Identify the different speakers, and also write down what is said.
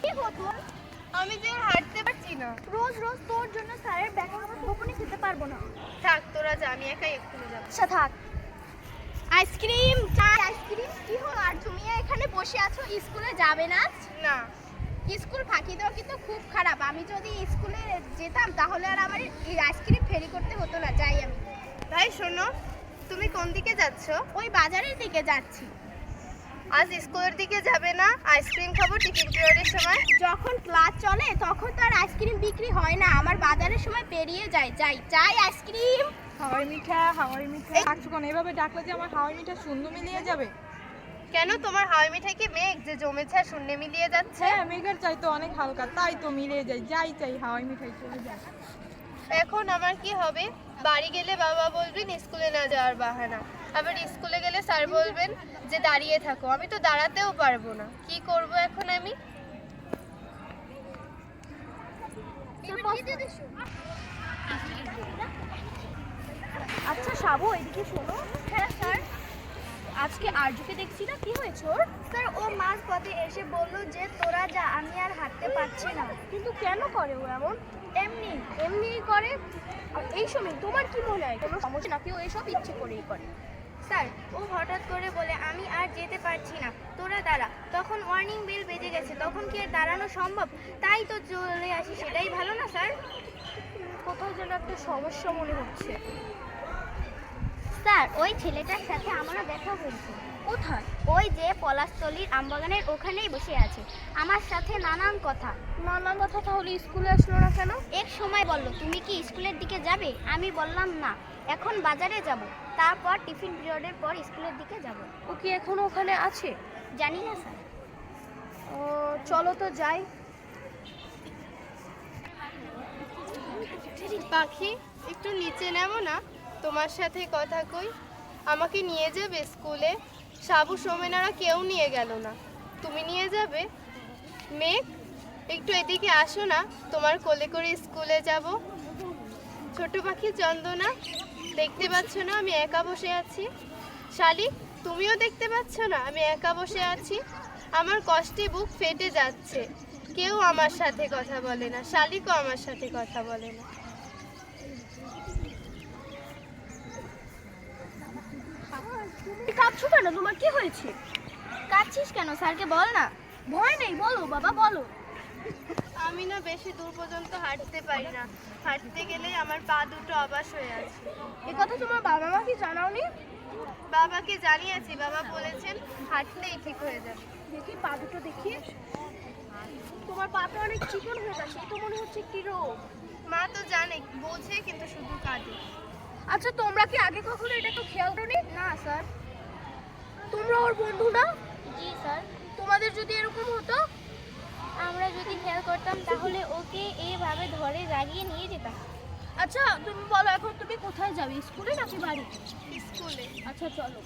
Speaker 1: কি হতো?
Speaker 2: আমি যে হাঁটতে পারছি না।
Speaker 1: রোজ রোজ তোর জন্য স্যারের ব্যাখ্যা গোপনে খেতে পারবো না।
Speaker 2: থাক তোরা যা, আমি একাই এক্ষুনি যাবো।
Speaker 1: আচ্ছা থাক। আইসক্রিম চাই। আইসক্রিম কি হলো? আর তুমি এখানে বসে আছো, স্কুলে যাবে না?
Speaker 2: না।
Speaker 1: স্কুল ফাঁকি দেওয়া কিন্তু খুব খারাপ। আমি যদি স্কুলে যেতাম তাহলে আর আমার এই আইসক্রিম ফেরি করতে হতো না। যাই আমি।
Speaker 2: ভাই শোনো, তুমি কোন দিকে যাচ্ছ?
Speaker 1: ওই বাজারের দিকে যাচ্ছি।
Speaker 2: আজ স্কুলের দিকে যাবে না? আইসক্রিম খাবো টিফিন পিরিয়ডের সময়।
Speaker 1: যখন ক্লাস চলে তখন তো আর আইসক্রিম বিক্রি হয় না, আমার বাজারের সময় পেরিয়ে যায়। যাই চাই আইসক্রিম।
Speaker 3: হাওয়াই মিঠা, হাওয়াই মিঠা। ডাকছো কেন? এভাবে ডাকলে যে আমার হাওয়াই মিঠা শূন্য মিলিয়ে যাবে।
Speaker 2: কেন, তোমার হাওয়াই মিঠাই কি মেঘ যে জমেছে আর শূন্যে মিলিয়ে যাচ্ছে?
Speaker 3: হ্যাঁ, মেঘের চাই তো অনেক হালকা, তাই তো মিলিয়ে যায়। যাই চাই হাওয়াই মিঠাই চলে যায়।
Speaker 2: এখন আমার কি হবে? বাড়ি গেলে বাবা বলবেন স্কুলে না যাওয়ার বাহানা, আবার স্কুলে গেলে স্যার বলবেন যে দাঁড়িয়ে থাকো। আমি তো দাঁড়াতেও পারবো না। কি করব এখন আমি?
Speaker 1: আচ্ছা সাবু, এদিকে শোনো। হ্যাঁ স্যার। আজকে আরজুকে দেখছি না, কি হয়েছে ওর? স্যার ও মাঝ পথে এসে বললো যে তোরা যা, আমি আর হাঁটতে পারছি না। কিন্তু কেন করে ও এমন? এমনি এমনিই করে। আর এই সময় তোমার কি মনে হয় কোনো সমস্যা নাকি ও এসব ইচ্ছে করেই করে? স্যার ও হঠাৎ করে বলে আমি আর যেতে পারছি না, তোরা দাঁড়া। তখন ওয়ার্নিং বেল বেজে গেছে, তখন কি আর দাঁড়ানো সম্ভব? তাই তো চলে আসি, সেটাই ভালো না স্যার? কোথাও যেন একটা সমস্যা মনে হচ্ছে। স্যার ওই ছেলেটার সাথে আমারও দেখা হয়েছে। কোথায়? ওই যে পলাশতলির আমবাগানের ওখানেই বসে আছে, আমার সাথে নানান কথা। নানান কথা? তাহলে স্কুলে আসলো না কেন? এক সময় বললো তুমি কি স্কুলের দিকে যাবে, আমি বললাম না, এখন বাজারে যাব, তারপর টিফিন পিরিয়ডের পর স্কুলের দিকে যাব। ও কি এখনো ওখানে আছে? জানি না স্যার। ও চলো তো যাই।
Speaker 2: পাখি, একটু নিচে নেব না? তোমার সাথে কথা কই। আমাকে নিয়ে যাবে স্কুলে? সাবু সোমেনারা কেউ নিয়ে গেল না, তুমি নিয়ে যাবে? মেঘ, একটু এদিকে আসো না, তোমার কোলে করে স্কুলে যাব। ছোট পাখি চন্দনা, দেখতে পাচ্ছ না আমি একা বসে আছি? শালিক, তুমিও দেখতে পাচ্ছ না আমি একা বসে আছি? আমার কষ্টে বুক ফেটে যাচ্ছে, কেউ আমার সাথে কথা বলে না, শালিকও আমার সাথে কথা বলে না।
Speaker 1: কাঁদছো কেন? তোমার কি হয়েছে? কাঁদছিস কেন? স্যারকে বল না। ভয় নেই, বলো বাবা বলো।
Speaker 2: আমি না বেশি দূর পর্যন্ত হাঁটতে পারি না, হাঁটতে গেলেই আমার পা দুটো অবশ হয়ে আছে।
Speaker 1: এ কথা তোমার বাবা মাকে জানাওনি?
Speaker 2: বাবাকে জানিয়েছি, বাবা বলেছেন হাঁটলেই ঠিক হয়ে যাবে।
Speaker 1: দেখি পা দুটো দেখি। তোমার পাটা অনেক চিকন হয়ে গেছে, তো মনে হচ্ছে কি রোগ?
Speaker 2: মা তো জানে, বোঝে, কিন্তু শুধু কাঁদে।
Speaker 1: আচ্ছা তোমরা কি আগে কখনো এটা তো খেয়াল করনি? না স্যার। তোমরা ওর বন্ধু না? জি স্যার। তোমাদের যদি এরকম হতো, আমরা যদি খেয়াল করতাম তাহলে ওকে এইভাবে ধরে জাগিয়ে নিয়ে যেতাম। আচ্ছা তুমি বলো, এখন তুমি কোথায় যাবে, স্কুলে নাকি বাড়ি?
Speaker 2: স্কুলে।
Speaker 1: আচ্ছা চলো।